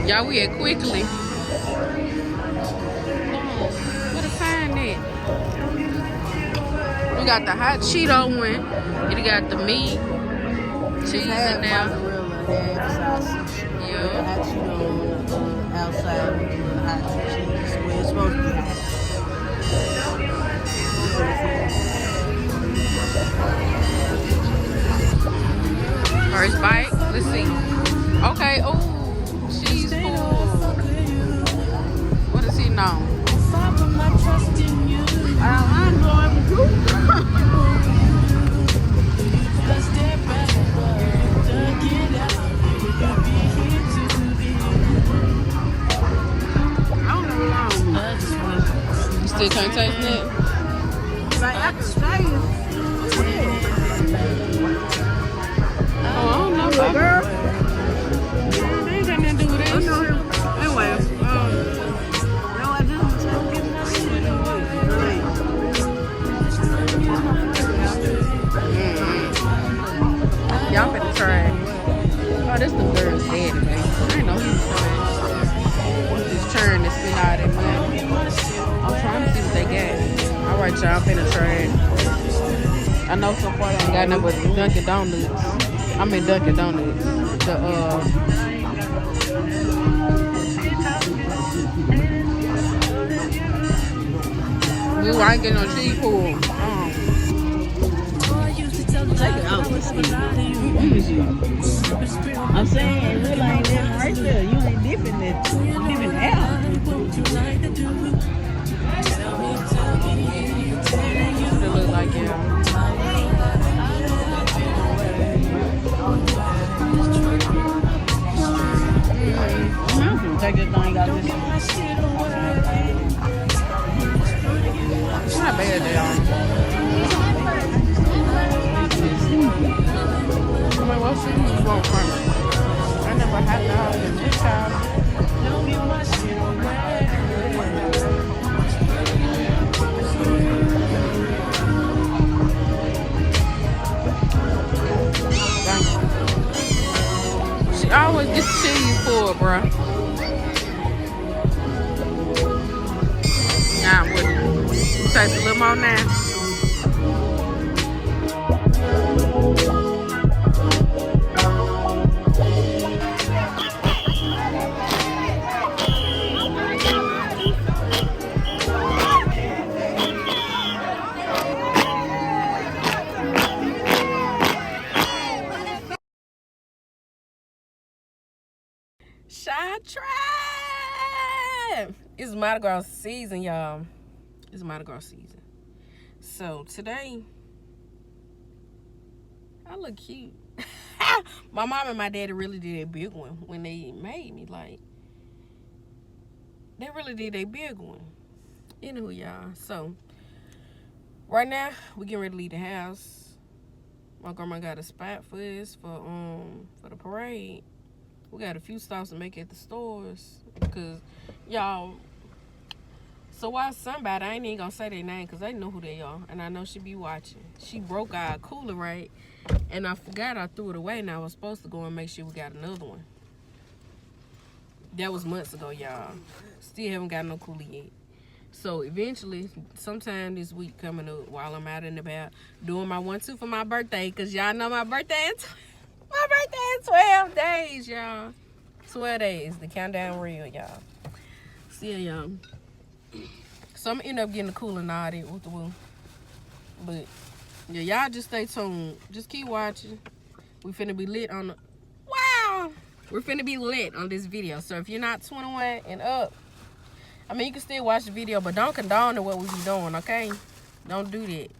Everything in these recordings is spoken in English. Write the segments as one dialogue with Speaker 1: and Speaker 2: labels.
Speaker 1: Y'all, we at quickly. What a sign that. We got the hot Cheeto one. It got the meat, cheese in there.
Speaker 2: Mozzarella, sausage.
Speaker 1: Yeah.
Speaker 2: The hot Cheeto on the outside with the little hot cheese. Where it's supposed to be hot.
Speaker 1: First bite. Let's see. Okay. Oh, cheese pool. What is he now?
Speaker 2: I'm going to.
Speaker 1: You still can't taste it?
Speaker 2: Like I can say it.
Speaker 1: Oh, I don't know, baby.
Speaker 2: Girl.
Speaker 1: They ain't got nothing to do with this.
Speaker 2: I know him. Anyway, no, I just
Speaker 1: Y'all finna try it. Oh, this the girl's daddy, baby. I didn't know he was trying. Just churn this spit out of money. I'm trying to see what they got. Alright, y'all, I'm finna try it. I know so far they ain't got nothing but Dunkin' Donuts. I mean Dunkin' Donuts. The Ooh, I ain't getting no cheese pool.
Speaker 2: take it out. I'm saying, it really ain't that right there. You ain't dipping it. You dipping out.
Speaker 1: It look like it.
Speaker 2: I'm gonna take this thing out this.
Speaker 1: It's not bad, y'all. I mean, what should you want from it? I never had that in this house. She always gets cheese for it, bro. Nah, I'm with it. Taste a little more now. Shy Trap! It's Mardi Gras season, y'all. It's Mardi Gras season. So today, I look cute. My mom and my daddy really did a big one when they made me. Like, they really did a big one. Anywho, y'all. So, right now, we getting ready to leave the house. My grandma got a spot for us for the parade. We got a few stops to make at the stores because y'all. So why somebody, I ain't even gonna say their name because they know who they are and I know she be watching. She broke our cooler, right? And I forgot I threw it away and I was supposed to go and make sure we got another one. That was months ago, y'all. Still haven't got no cooler yet. So eventually, sometime this week coming up while I'm out and about doing my 1-2 for my birthday because y'all know my birthday in 12 days, y'all. 12 days. The countdown real, y'all. See ya, y'all. So I'm gonna end up getting the cooler and all that with the woo. But yeah, y'all just stay tuned. Just keep watching. We finna be lit on the we're finna be lit on this video. So if you're not 21 and up, I mean you can still watch the video, but don't condone what we be doing, okay? Don't do that.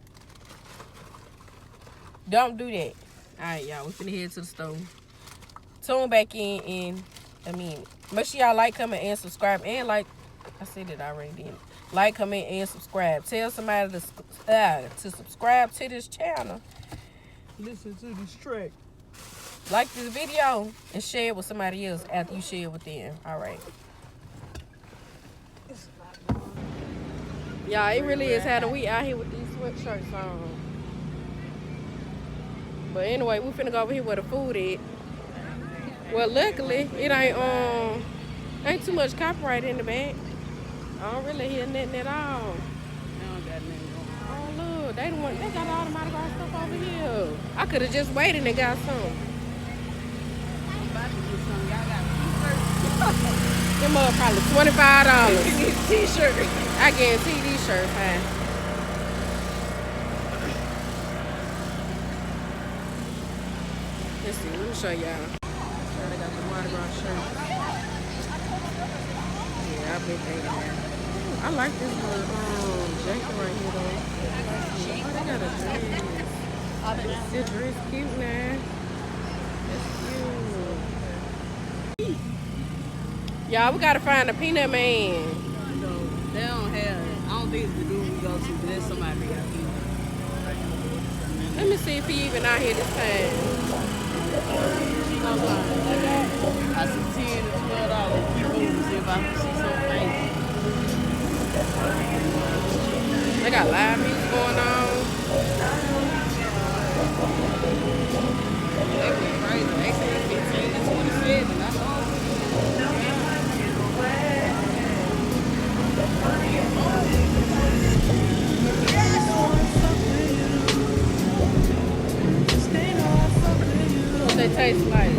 Speaker 1: Don't do that. Alright, y'all, we finna head to the store. Tune back in and make sure y'all like, comment, and subscribe. And like I said it already, didn't. Like, comment, and subscribe. Tell somebody to subscribe to this channel.
Speaker 2: Listen to this track.
Speaker 1: Like this video and share it with somebody else after you share it with them. All right. Y'all, it really is Halloween out here with these sweatshirts on. But anyway, we finna go over here where the food is. Well, luckily, it ain't too much copyright in the back. I don't really hear nothing at all.
Speaker 2: They don't got nothing going on.
Speaker 1: Oh look, they got all the Mardi Gras stuff over here. I could have just waited and got some.
Speaker 2: I'm about to get some. Y'all got t-shirts?
Speaker 1: Them up probably $25.
Speaker 2: T-shirt.
Speaker 1: I guarantee these shirts high. Let's see, let me show y'all. They got the Mardi Gras shirt. Yeah, I bet they got. I like this little jacket right here though. Oh, they got a dress. This dress cute now. That's cute. Y'all, we gotta find a peanut man.
Speaker 2: No, they don't have it. I don't think it's the dude we go to, but there's somebody that got peanut.
Speaker 1: Let me see if he even out here this time.
Speaker 2: I see $10 to $12. See if I can see some fancy.
Speaker 1: They got live music going on.
Speaker 2: They went crazy. They said 15 to 27. That's awesome.
Speaker 1: What they taste like?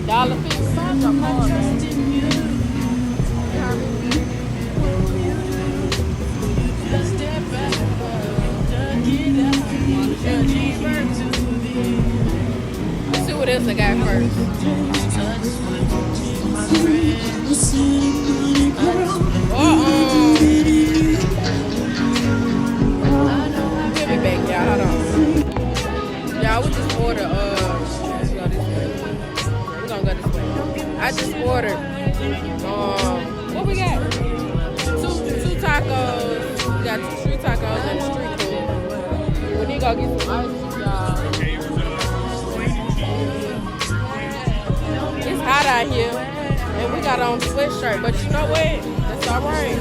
Speaker 1: $1.50 or more, man. Let's see what else I got first. Give me back, y'all. Hold on. Y'all, we just ordered, let's go this way. We're gonna go this way. I just ordered, what we got? Two tacos. We got 2 street tacos and a street food. We need to go get some ice cream, y'all. It's hot out here, and we got on sweatshirt, but you know what? That's all right.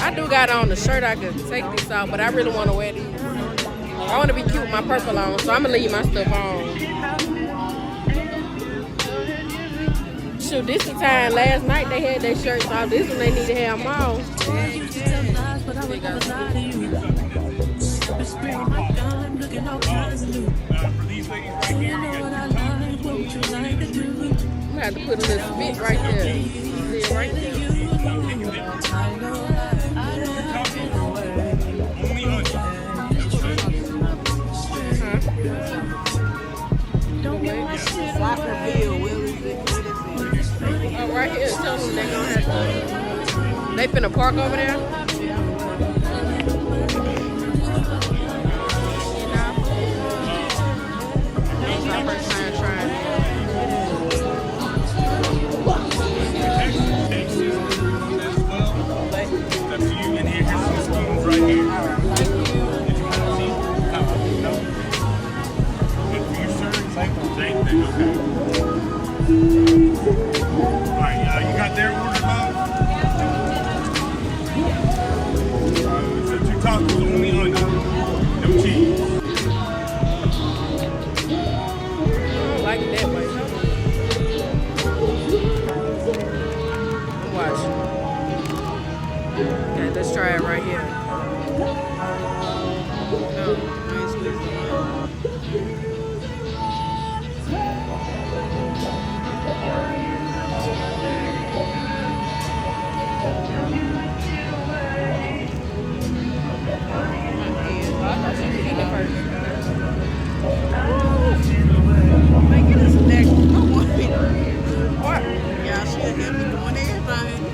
Speaker 1: I do got on the shirt. I could take this off, but I really want to wear these. I want to be cute with my purple on, so I'm going to leave my stuff on. Shoot, this the time. Last night they had their shirts off. This one they need to have them on. I'm going to have to put a little spit right there. See it right there. Oh, right here. Tell them they're going to have to. They finna park over there? That's my first time trying it.
Speaker 3: Alright, you got their order, Bob? So 2 tacos, only onion, no cheese.
Speaker 1: I don't like it that way. I'm watching. Okay, let's try it right here.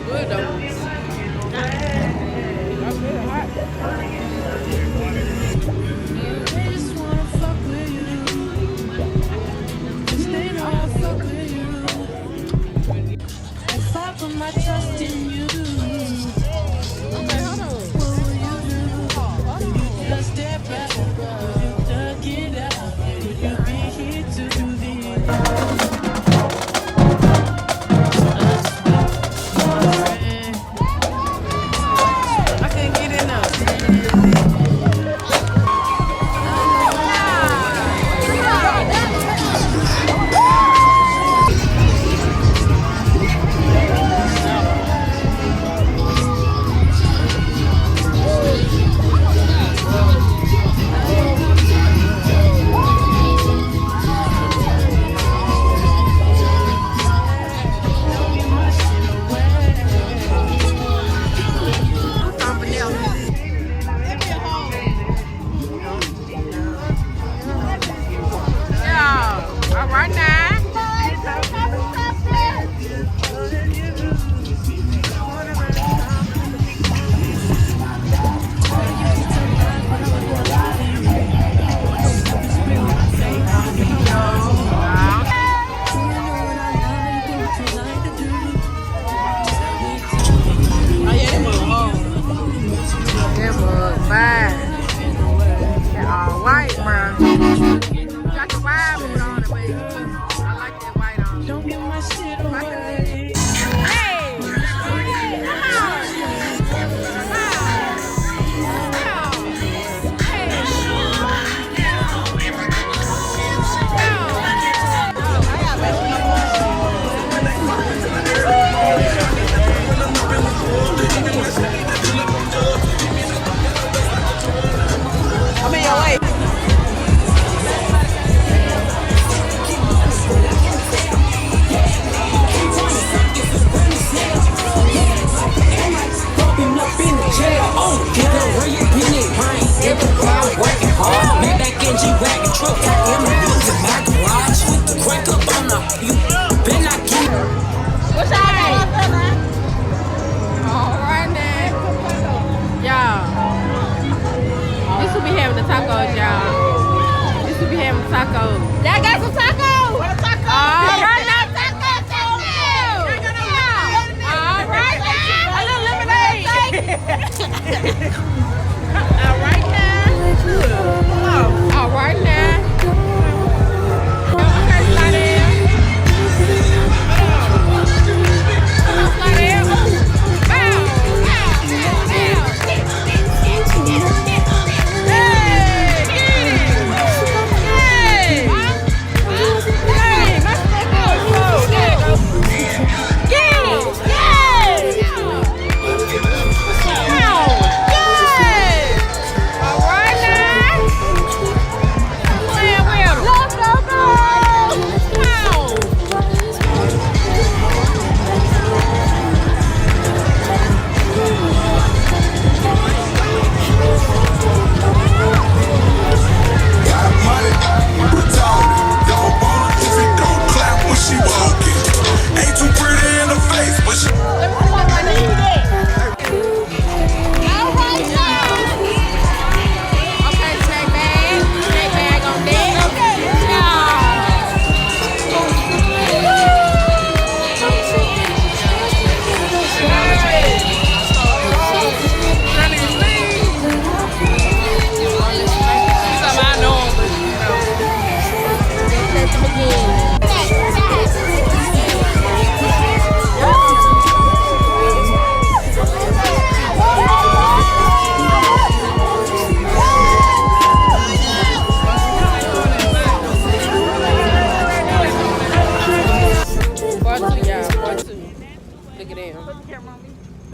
Speaker 1: Good though. That's really hot.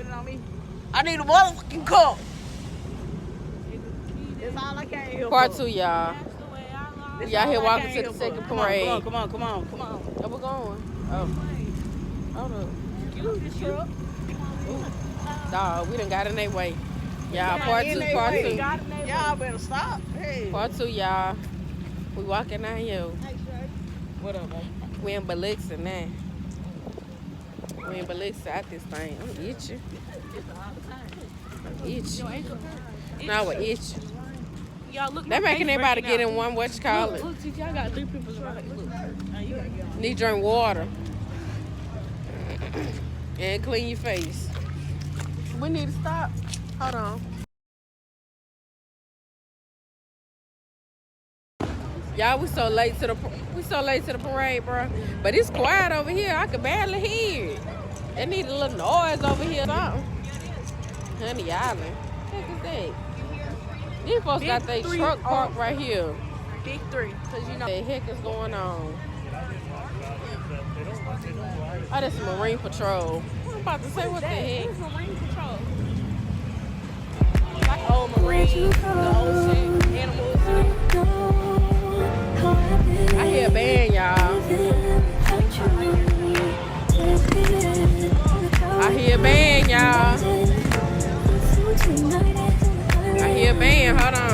Speaker 2: put it on me. I need a motherfucking cup. That's all I came here
Speaker 1: Part
Speaker 2: for.
Speaker 1: 2, y'all.
Speaker 2: That's
Speaker 1: Y'all
Speaker 2: all
Speaker 1: here
Speaker 2: I
Speaker 1: walking
Speaker 2: came
Speaker 1: to the
Speaker 2: here
Speaker 1: second
Speaker 2: for.
Speaker 1: parade.
Speaker 2: Come on.
Speaker 1: Where we going? Oh. Hold up. Dog, we done got in their way. Y'all, part 2.
Speaker 2: Y'all better stop. Hey.
Speaker 1: Part 2, y'all. We walking out here.
Speaker 2: What up, man?
Speaker 1: We in Biloxi now. We in Biloxi out this thing. I'm itching. Itching. No, we're itching.
Speaker 4: Y'all look.
Speaker 1: They making everybody get in one, what you call it.
Speaker 4: Look, see, y'all got 3 pimples right. Look.
Speaker 1: Need to drink water. And clean your face. We need to stop. Hold on. Y'all, we so late to the parade, bro. But it's quiet over here. I can barely hear it. They need a little noise over here, something. Honey Island. What the heck is that? These folks got their truck parked right here.
Speaker 4: Big 3, cause you know.
Speaker 1: What the heck is going on? Oh, that's Marine Patrol. I'm about to say, what the heck?
Speaker 4: Marine Patrol. Like old Marines, the old shit, animals.
Speaker 1: I hear a band, y'all. I hear a band, y'all. I hear a band. Hold on.